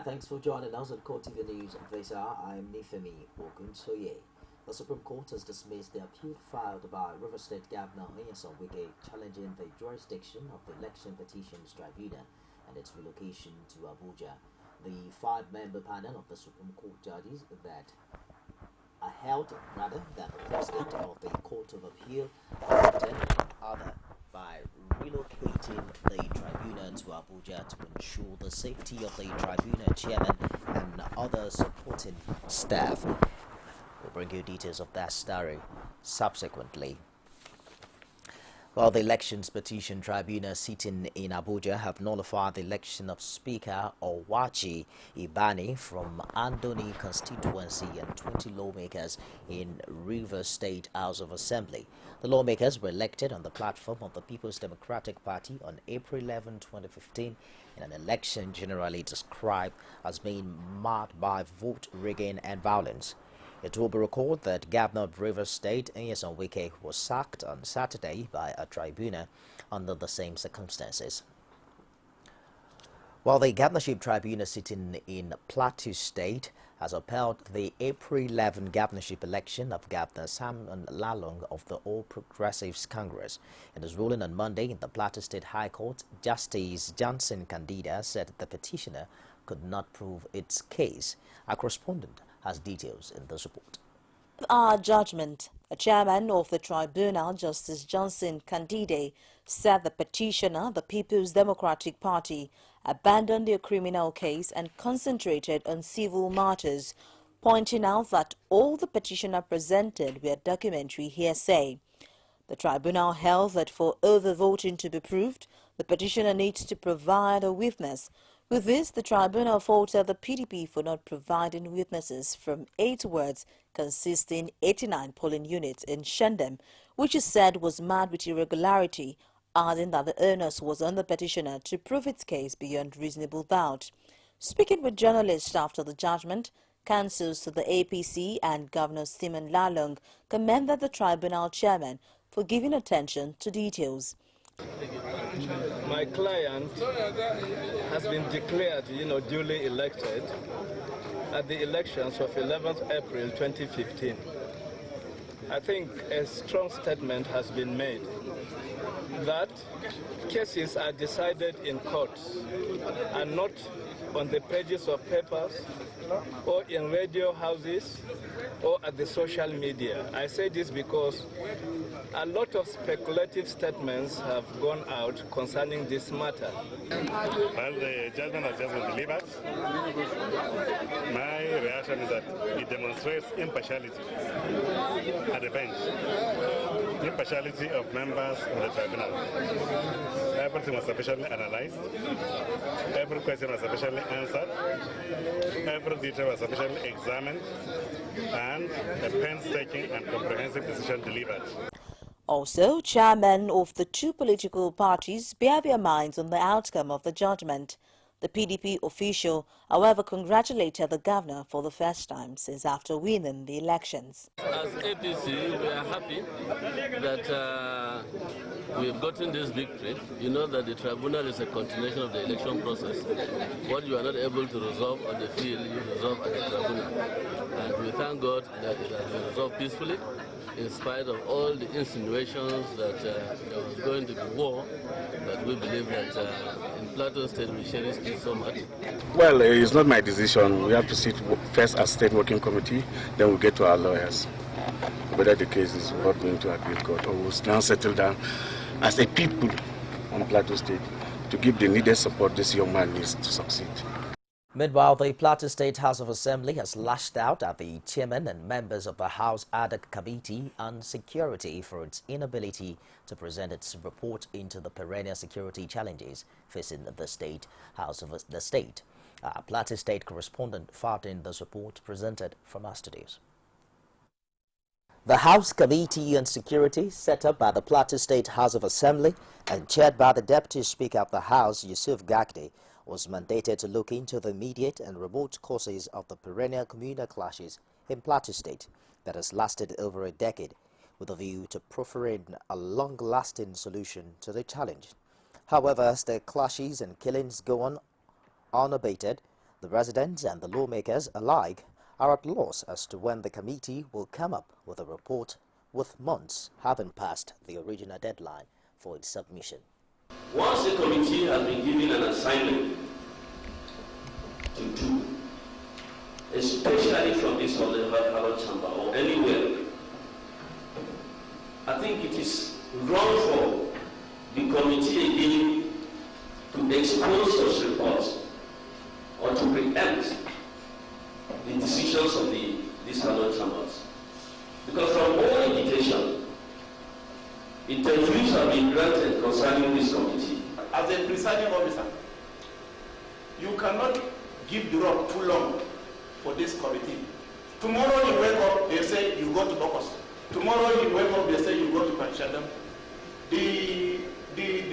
thanks for joining us on CoreTV News this hour. I'm Nifemi Ogunsoye. The Supreme Court has dismissed the appeal filed by River State Governor Nyesom Wike challenging the jurisdiction of the Election Petitions Tribunal and its relocation to Abuja. The five-member panel of the Supreme Court judges that held that the president of the Court of Appeal acted other by relocating the tribunal to Abuja to ensure the safety of the tribunal chairman and other supporting staff. We'll bring you details of that story subsequently. Well, the Elections Petition Tribunal sitting in Abuja have nullified the election of Speaker Owachi Ibani from Andoni constituency and 20 lawmakers in Rivers State House of Assembly. The lawmakers were elected on the platform of the People's Democratic Party on April 11, 2015, in an election generally described as being marked by vote rigging and violence. It will be recalled that Governor of Rivers State, Nyesom Wike, was sacked on Saturday by a tribunal under the same circumstances. While the governorship tribunal sitting in Plateau State has upheld the April 11 governorship election of Governor Simon Lalong of the All Progressives Congress. In his ruling on Monday in the Plateau State High Court, Justice Johnson Candida said the petitioner could not prove its case. Our correspondent has details in this report. Our judgment, a chairman of the tribunal, Justice Johnson Candide, said the petitioner, the People's Democratic Party, abandoned their criminal case and concentrated on civil matters, pointing out that all the petitioner presented were documentary hearsay. The tribunal held that for overvoting to be proved, the petitioner needs to provide a witness. With this, the tribunal faulted the PDP for not providing witnesses from 8 wards consisting 89 polling units in Shandem, which is said was marred with irregularity, adding that the onus was on the petitioner to prove its case beyond reasonable doubt. Speaking with journalists after the judgment, counsels to the APC and Governor Simon Lalong commended the tribunal chairman for giving attention to details. My client has been declared, duly elected at the elections of 11th April 2015. I think a strong statement has been made that cases are decided in courts and not on the pages of papers or in radio houses or at the social media. I say this because a lot of speculative statements have gone out concerning this matter. Well, the judgment has just been delivered. My reaction is that it demonstrates impartiality at the bench, impartiality of members of the tribunal. Everything was sufficiently analyzed, every question was sufficiently answered, every detail was sufficiently examined, and a painstaking and comprehensive decision delivered. Also, chairmen of the 2 political parties bear their minds on the outcome of the judgment. The PDP official, however, congratulated the governor for the first time since after winning the elections. As APC, we are happy that we have gotten this victory. You know that the tribunal is a continuation of the election process. What you are not able to resolve on the field, you resolve at the tribunal. And we thank God that it has been resolved peacefully, in spite of all the insinuations that there was going to be war. But we believe that in Plateau State we cherish this so much. Well, it's not my decision. We have to sit first as State Working Committee, then we'll get to our lawyers. Whether the case is not going to appeal court, or we'll now settle down as a people on Plateau State to give the needed support this young man needs to succeed. Meanwhile, the Plateau State House of Assembly has lashed out at the chairman and members of the House Ad hoc Committee on Security for its inability to present its report into the perennial security challenges facing the State House of the State. Our Plateau State correspondent filed in this report presented from our studios. The House Committee on Security, set up by the Plateau State House of Assembly and chaired by the Deputy Speaker of the House, Yusuf Gagdi, was mandated to look into the immediate and remote causes of the perennial communal clashes in Plateau State that has lasted over a decade, with a view to proffering a long-lasting solution to the challenge. However, as the clashes and killings go on unabated, The residents and the lawmakers alike are at loss as to when the committee will come up with a report, with months having passed the original deadline for its submission. Once the committee has been given an assignment to do, especially from this Honorable Chamber or anywhere, I think it is wrong for the committee again to expose such reports or to preempt the decisions of these Honorable Chambers. Because from all indication, interviews have been granted concerning this committee. As a presiding officer, you cannot give the rope too long for this committee. Tomorrow you wake up, they say you go to Bokos. Tomorrow you wake up, they say you go to Panchadam. The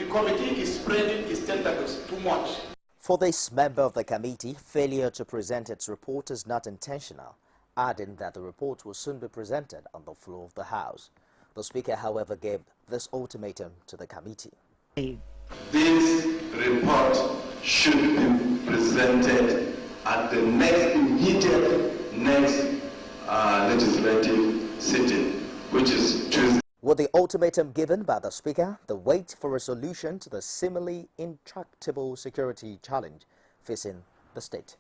committee is spreading its tentacles too much. For this member of the committee, failure to present its report is not intentional, adding that the report will soon be presented on the floor of the House. The Speaker, however, gave this ultimatum to the committee. This report should be presented at the immediate next legislative sitting, which is Tuesday. With the ultimatum given by the Speaker, the wait for a solution to the seemingly intractable security challenge facing the state.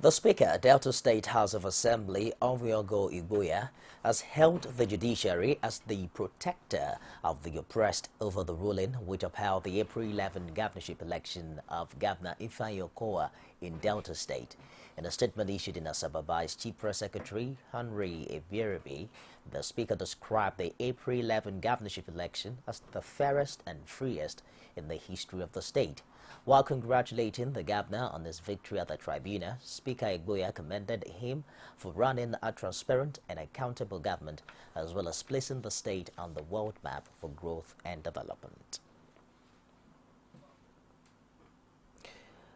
The Speaker, Delta State House of Assembly, Onwiogo Igboya, has held the judiciary as the protector of the oppressed over the ruling which upheld the April 11 governorship election of Governor Ifeanyi Okowa in Delta State. In a statement issued in Asaba by his Chief Press Secretary, Henry Ebierebe, the Speaker described the April 11 governorship election as the fairest and freest in the history of the state. While congratulating the governor on his victory at the tribunal, Speaker Igboya commended him for running a transparent and accountable government, as well as placing the state on the world map for growth and development.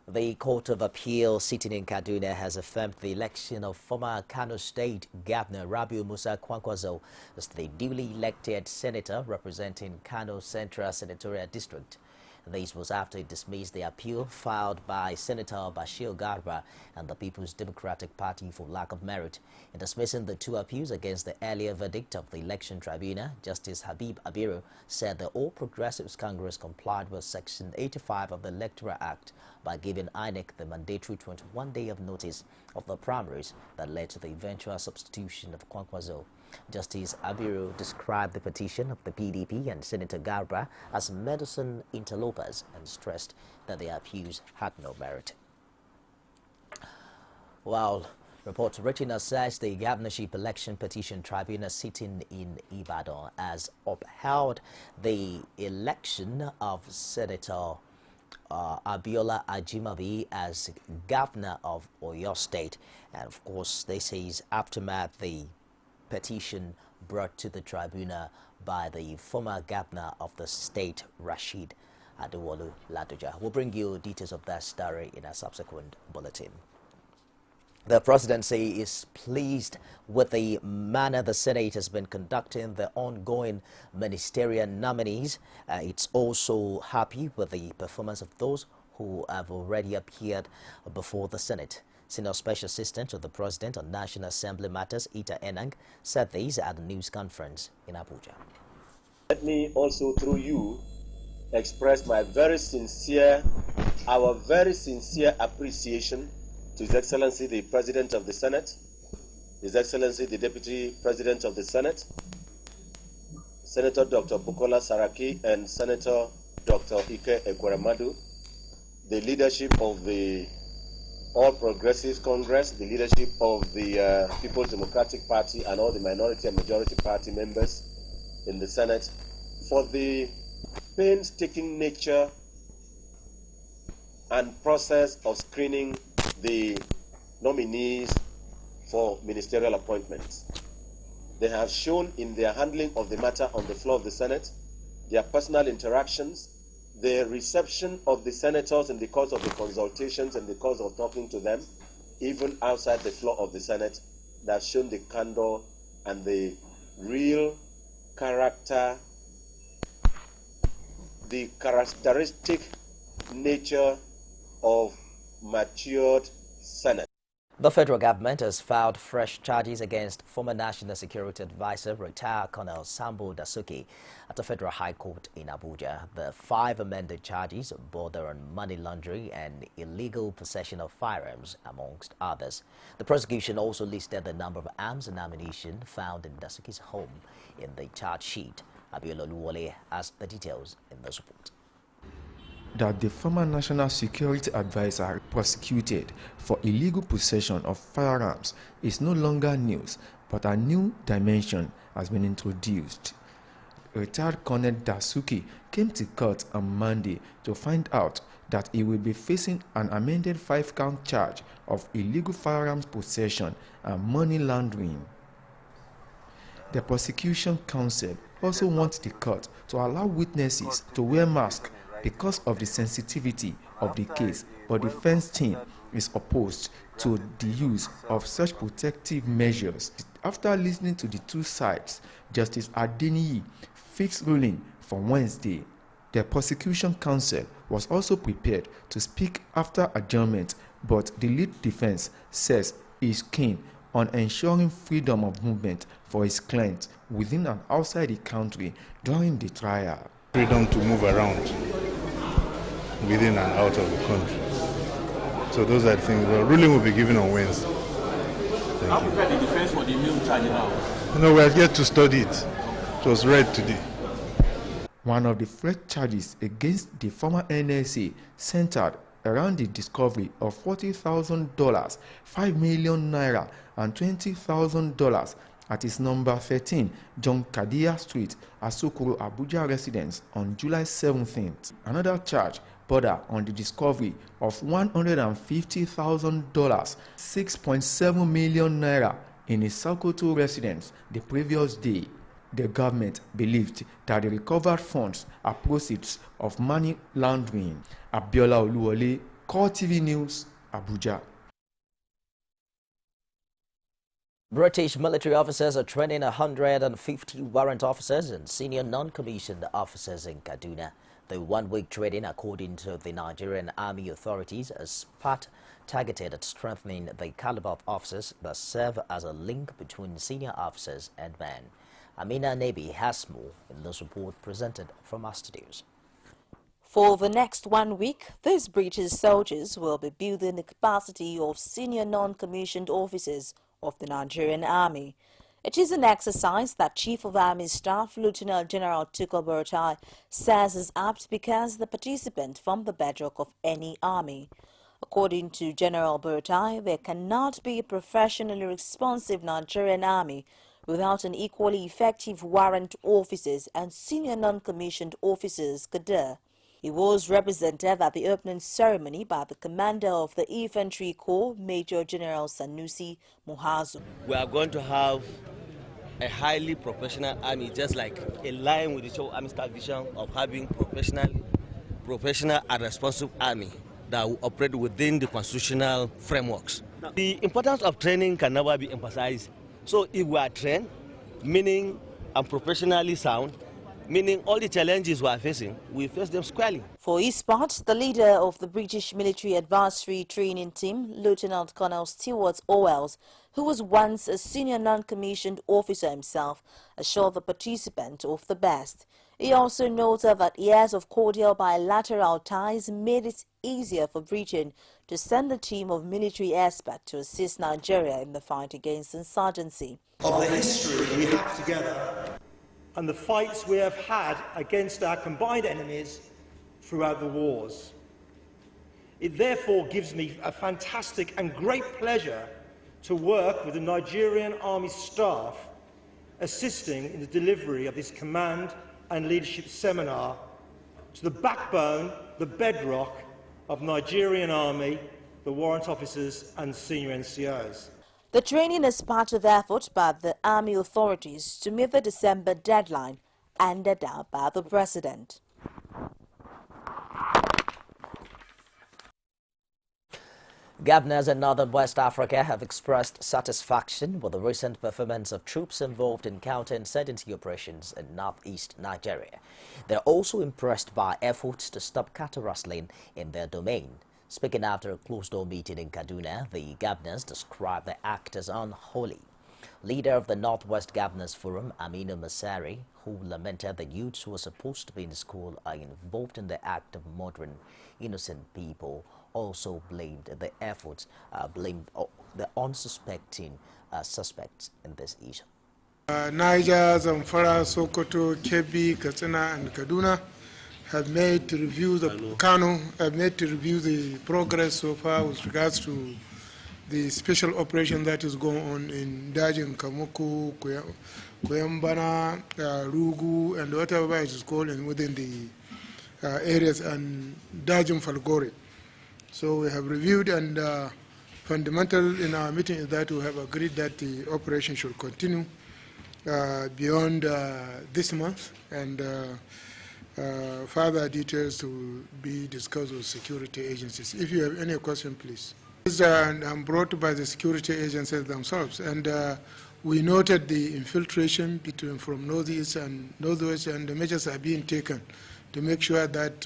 The Court of Appeal sitting in Kaduna has affirmed the election of former Kano State Governor Rabiu Musa Kwankwaso as the duly elected senator representing Kano Central Senatorial District. This was after it dismissed the appeal filed by Senator Bashir Garba and the People's Democratic Party for lack of merit. In dismissing the two appeals against the earlier verdict of the election tribunal, Justice Habib Abiru said the All Progressives Congress complied with Section 85 of the Electoral Act by giving INEC the mandatory 21-day of notice of the primaries that led to the eventual substitution of Kwankwaso. Justice Abiru described the petition of the PDP and Senator Garba as medicine interlopers and stressed that their appeals had no merit. While reports reaching us says the governorship election petition tribunal sitting in Ibadan has upheld the election of Senator Abiola Ajimabi as governor of Oyo State. And of course, this is aftermath the petition brought to the tribunal by the former governor of the state, Rashid Adewolu Ladoja. We'll bring you details of that story in a subsequent bulletin. The presidency is pleased with the manner the Senate has been conducting the ongoing ministerial nominees. It's also happy with the performance of those who have already appeared before the Senate. Senior Special Assistant to the President on National Assembly Matters, Ita Enang, said this at the news conference in Abuja. Let me also, through you, express our very sincere appreciation to His Excellency the President of the Senate, His Excellency the Deputy President of the Senate, Senator Dr. Bukola Saraki and Senator Dr. Ike Ekweremadu, the leadership of the All Progressives Congress, the leadership of the People's Democratic Party and all the minority and majority party members in the Senate for the painstaking nature and process of screening the nominees for ministerial appointments. They have shown in their handling of the matter on the floor of the Senate, their personal interactions, the reception of the senators in the course of the consultations and the course of talking to them, even outside the floor of the Senate, that have shown the candor and the real character, the characteristic nature of matured Senate. The federal government has filed fresh charges against former National Security Advisor, retired Colonel Sambo Dasuki, at the Federal High Court in Abuja. The 5 amended charges border on money laundering and illegal possession of firearms, amongst others. The prosecution also listed the number of arms and ammunition found in Dasuki's home in the charge sheet. Abiola Oluwole has the details in this report. That the former National Security Advisor prosecuted for illegal possession of firearms is no longer news, but a new dimension has been introduced. Retired Colonel Dasuki came to court on Monday to find out that he will be facing an amended 5-count charge of illegal firearms possession and money laundering. The prosecution counsel also wants the court to allow witnesses to wear masks because of the sensitivity of the case, but the defense team is opposed to the use of such protective measures. After listening to the two sides, Justice Adeniyi fixed ruling for Wednesday. The prosecution counsel was also prepared to speak after adjournment, but the lead defense says he is keen on ensuring freedom of movement for his clients within and outside the country during the trial. Freedom to move around within and out of the country. So those are the things. The ruling will be given on Wednesday. How prepared the defense for the new charge now? No, we are yet to study it. It was read today. One of the fresh charges against the former NSA centered around the discovery of $40,000, 5 million naira, and $20,000 at his number 13 John Kadia Street, Asokoro, Abuja residence on July 17th. Another charge border on the discovery of $150,000, 6.7 million naira in his Sokoto residence the previous day. The government believed that the recovered funds are proceeds of money laundering. Abiola Oluwole, CoreTV News, Abuja. British military officers are training 150 warrant officers and senior non-commissioned officers in Kaduna. The one-week training, according to the Nigerian Army authorities, is part targeted at strengthening the caliber of officers that serve as a link between senior officers and men. Amina Nebi has more in this report presented from our studios. For the next 1 week, these British soldiers will be building the capacity of senior non-commissioned officers of the Nigerian Army. It is an exercise that Chief of Army Staff Lieutenant General Tukur Buratai says is apt because the participants form the bedrock of any army. According to General Buratai, there cannot be a professionally responsive Nigerian army without an equally effective warrant officers and senior non-commissioned officers cadre. He was represented at the opening ceremony by the commander of the Infantry Corps, Major General Sanusi Muhazu. We are going to have a highly professional army, just like a line with the show army staff vision of having professional and responsive army that will operate within the constitutional frameworks. The importance of training can never be emphasized. So if we are trained, meaning and professionally sound, meaning all the challenges we are facing, we face them squarely. For his part, the leader of the British Military Advisory Training Team, Lieutenant Colonel Stewart Owells, who was once a senior non-commissioned officer himself, assured the participant of the best. He also noted that years of cordial bilateral ties made it easier for Britain to send a team of military experts to assist Nigeria in the fight against insurgency. Of the history we have together and the fights we have had against our combined enemies throughout the wars. It therefore gives me a fantastic and great pleasure to work with the Nigerian Army staff assisting in the delivery of this command and leadership seminar to the backbone, the bedrock of Nigerian Army, the warrant officers and senior NCOs. The training is part of effort by the Army authorities to meet the December deadline handed out by the President. Governors in northern West Africa have expressed satisfaction with the recent performance of troops involved in counter-insurgency operations in northeast Nigeria. They're also impressed by efforts to stop cattle rustling in their domain. Speaking after a closed-door meeting in Kaduna, the governors described the act as unholy. Leader of the Northwest Governors Forum, Aminu Masari, who lamented the youths who were supposed to be in school are involved in the act of murdering innocent people, also blamed the efforts, the unsuspecting suspects in this issue. Niger, Zamfara, Sokoto, Kebbi, Katsina, and Kaduna have made to review the progress so far with regards to the special operation that is going on in Dajin, Kamuku, Kuyambana, Rugu, and whatever it is called within the areas, and Dajin Falgore. So we have reviewed, and fundamental in our meeting is that we have agreed that the operation should continue beyond this month, and further details to be discussed with security agencies. If you have any question, please. This is brought by the security agencies themselves, and we noted the infiltration from northeast and northwest, and the measures are being taken to make sure that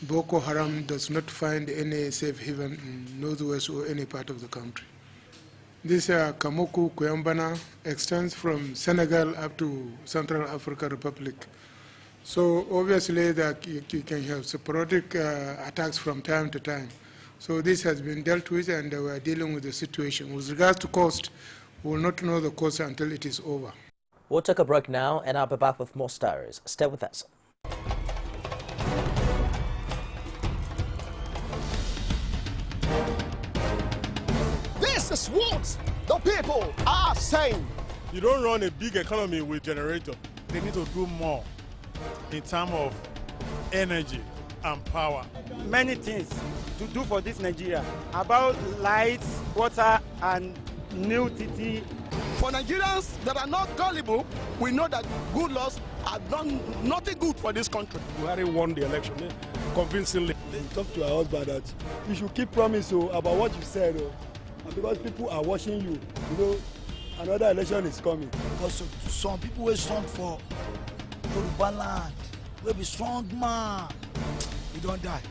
Boko Haram does not find any safe haven in northwest or any part of the country. This Kamuku Kuyambana extends from Senegal up to Central African Republic. So obviously you can have sporadic attacks from time to time. So this has been dealt with, and we are dealing with the situation. With regards to cost, we will not know the cost until it is over. We'll take a break now, and I'll be back with more stories. Stay with us. This is what the people are saying. You don't run a big economy with generator. They need to do more in terms of energy and power. Many things to do for this Nigeria about lights, water, and new TT. For Nigerians that are not gullible, we know that good laws have done nothing good for this country. Buhari won the election convincingly. Talk to our husband that you should keep promise about what you said, and because people are watching you, you know, another election is coming. Because some people will stand for Yoruba land, will be strong man. We don't die.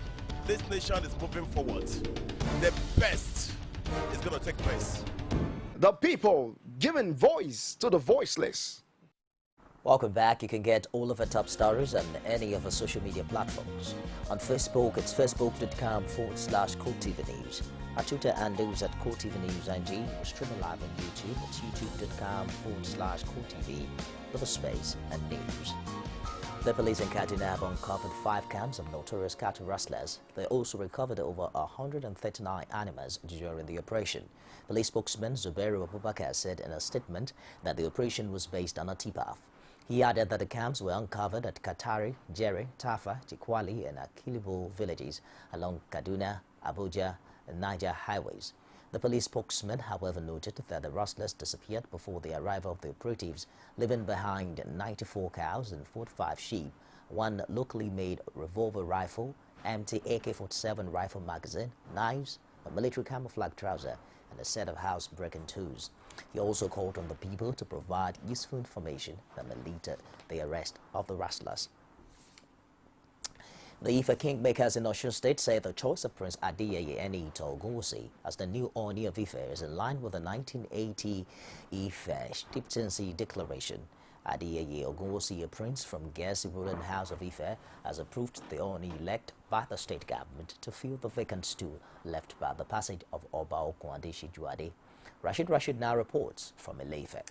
This nation is moving forward. The best is going to take place. The people giving voice to the voiceless. Welcome back. You can get all of our top stories on any of our social media platforms. On Facebook, it's facebook.com/CoreTV News. Our Twitter handles at CoreTV News NG. We're streaming live on YouTube. It's youtube.com/CoreTV with a space and news. The police in Kaduna have uncovered 5 camps of notorious cattle rustlers. They also recovered over 139 animals during the operation. Police spokesman Zubairu Abubakar said in a statement that the operation was based on a tip-off. He added that the camps were uncovered at Katari, Jere, Tafa, Chikwali, and Akilibo villages along Kaduna, Abuja, and Niger highways. The police spokesman, however, noted that the rustlers disappeared before the arrival of the operatives, leaving behind 94 cows and 45 sheep, 1 locally made revolver rifle, empty AK-47 rifle magazine, knives, a military camouflage trouser, and a set of house-breaking tools. He also called on the people to provide useful information that may lead to the arrest of the rustlers. The Ife Kingmakers in Osun State say the choice of Prince Adeyeye Enito Ogunwusi as the new Ooni of Ife is in line with the 1980 Ife Chieftaincy Declaration. Adeyeye Ogunwusi, a prince from Gesi ruling House of Ife, has approved the Ooni elect by the state government to fill the vacant stool left by the passage of Oba Okwande Shijuade. Rashid now reports from Ile-Ife.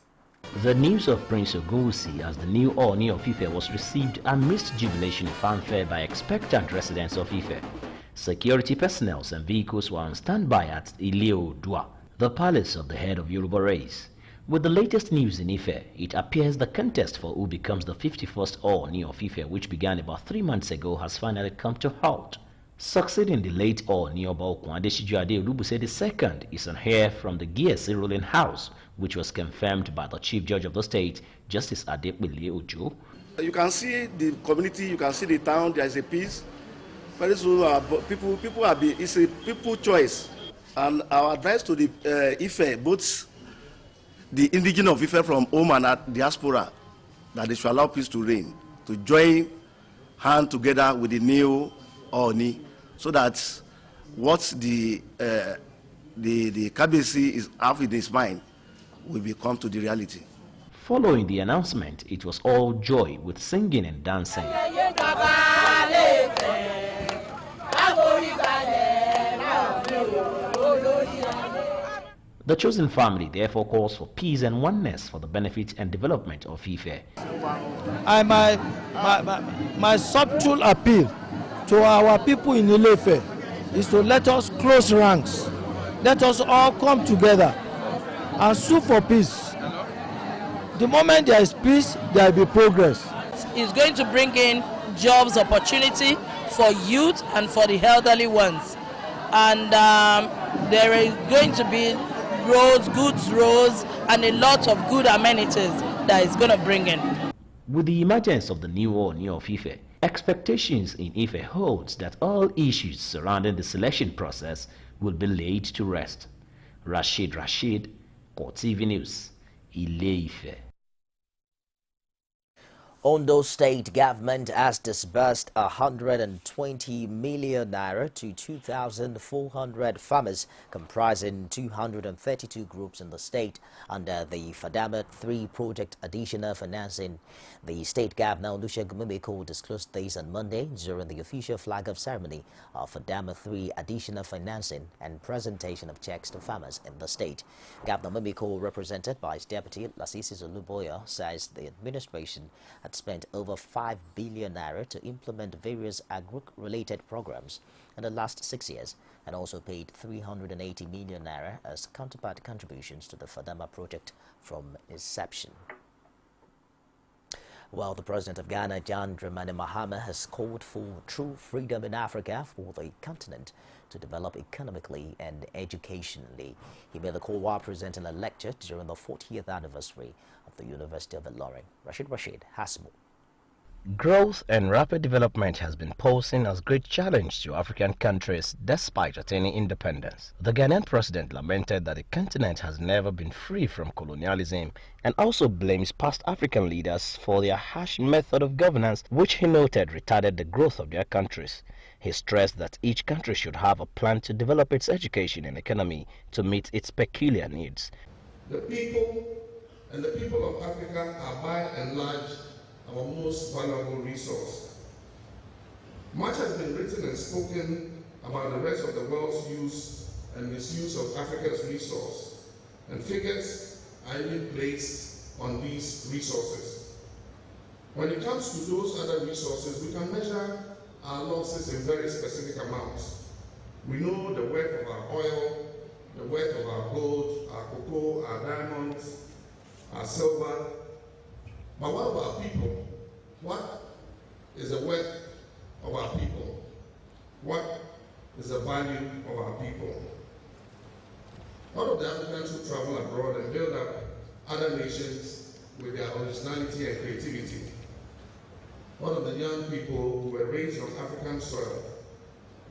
The news of Prince Ogunwusi as the new Ooni of Ife was received amidst jubilation and fanfare by expectant residents of Ife. Security personnel and vehicles were on standby at Ile-Odua, the palace of the head of Yoruba race. With the latest news in Ife, it appears the contest for who becomes the 51st Ooni of Ife, which began about 3 months ago, has finally come to halt. Succeeding the late Ooni Oba Okwande Shijuade Olubuse II is an heir from the Gesi ruling house, which was confirmed by the Chief Judge of the state, Justice Adepele Ojo. You can see the community, you can see the town, there is a peace. Very soon, it's a people choice. And our advice to the Ife, both the indigenous of Ife from home and diaspora, that they should allow peace to reign, to join hand together with the new Ooni, so that what the KBC is have in his mind will become to the reality. Following the announcement, it was all joy with singing and dancing. The chosen family therefore calls for peace and oneness for the benefit and development of Ife. My subtle appeal to our people in Ile-Ife is to let us close ranks. Let us all come together and sue for peace. The moment there is peace, there will be progress. It's going to bring in jobs opportunity for youth and for the elderly ones. And there is going to be roads, goods roads, and a lot of good amenities that is going to bring in. With the emergence of the new Ooni of Ife, expectations in Ife holds that all issues surrounding the selection process will be laid to rest. Rashid, CoreTV News, Ile-Ife. Ondo State government has disbursed 120 million naira to 2,400 farmers, comprising 232 groups in the state under the Fadama 3 project additional financing. The state governor Olusegun Mimiko disclosed this on Monday during the official flag-off ceremony of Fadama 3 additional financing and presentation of checks to farmers in the state. Governor Mimiko, represented by his deputy Lasisi Zuluboya, says the administration had spent over 5 billion naira to implement various agri-related programs in the last 6 years, and also paid 380 million naira as counterpart contributions to the Fadama project from inception. Well, the president of Ghana, John Dramani Mahama, has called for true freedom in Africa for the continent to develop economically and educationally. He made the call while presenting a lecture during the 40th anniversary of the University of Ilorin. Rashid has more. Growth and rapid development has been posing as great challenge to African countries despite attaining independence. The Ghanaian president lamented that the continent has never been free from colonialism and also blames past African leaders for their harsh method of governance, which he noted retarded the growth of their countries. He stressed that each country should have a plan to develop its education and economy to meet its peculiar needs. The people of Africa are by and large our most valuable resource. Much has been written and spoken about the rest of the world's use and misuse of Africa's resource, and figures are even placed on these resources. When it comes to those other resources, we can measure our losses in very specific amounts. We know the worth of our oil, the worth of our gold, our cocoa, our diamonds, our silver. But what of our people? What is the worth of our people? What is the value of our people? All of the Africans who travel abroad and build up other nations with their originality and creativity. One of the young people who were raised on African soil,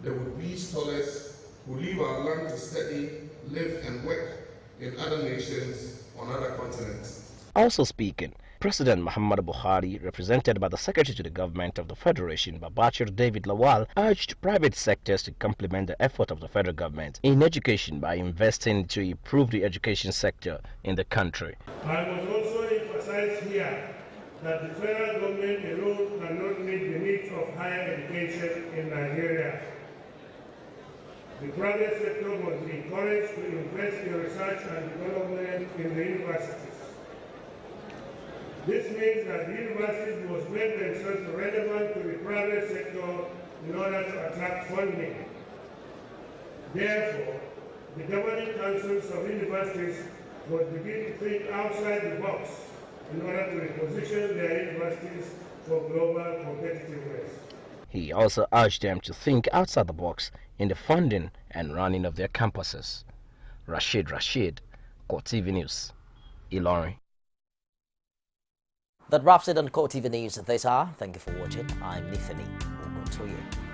they would be scholars who leave our land to study, live and work in other nations on other continents. Also speaking, President Muhammadu Buhari, represented by the Secretary to the Government of the Federation, Babachir David Lawal, urged private sectors to complement the effort of the federal government in education by investing to improve the education sector in the country. I must also emphasize here that the federal government alone cannot meet the needs of higher education in Nigeria. The private sector must be encouraged to invest in research and development in the universities. This means that the universities must make themselves relevant to the private sector in order to attract funding. Therefore, the governing councils of universities must begin to think outside the box in order to reposition their universities for global competitiveness. He also urged them to think outside the box in the funding and running of their campuses. Rashid, CoreTV News, Ilorin. That wraps it on CoreTV News this hour. Thank you for watching. I'm Nifemi Oguntoye.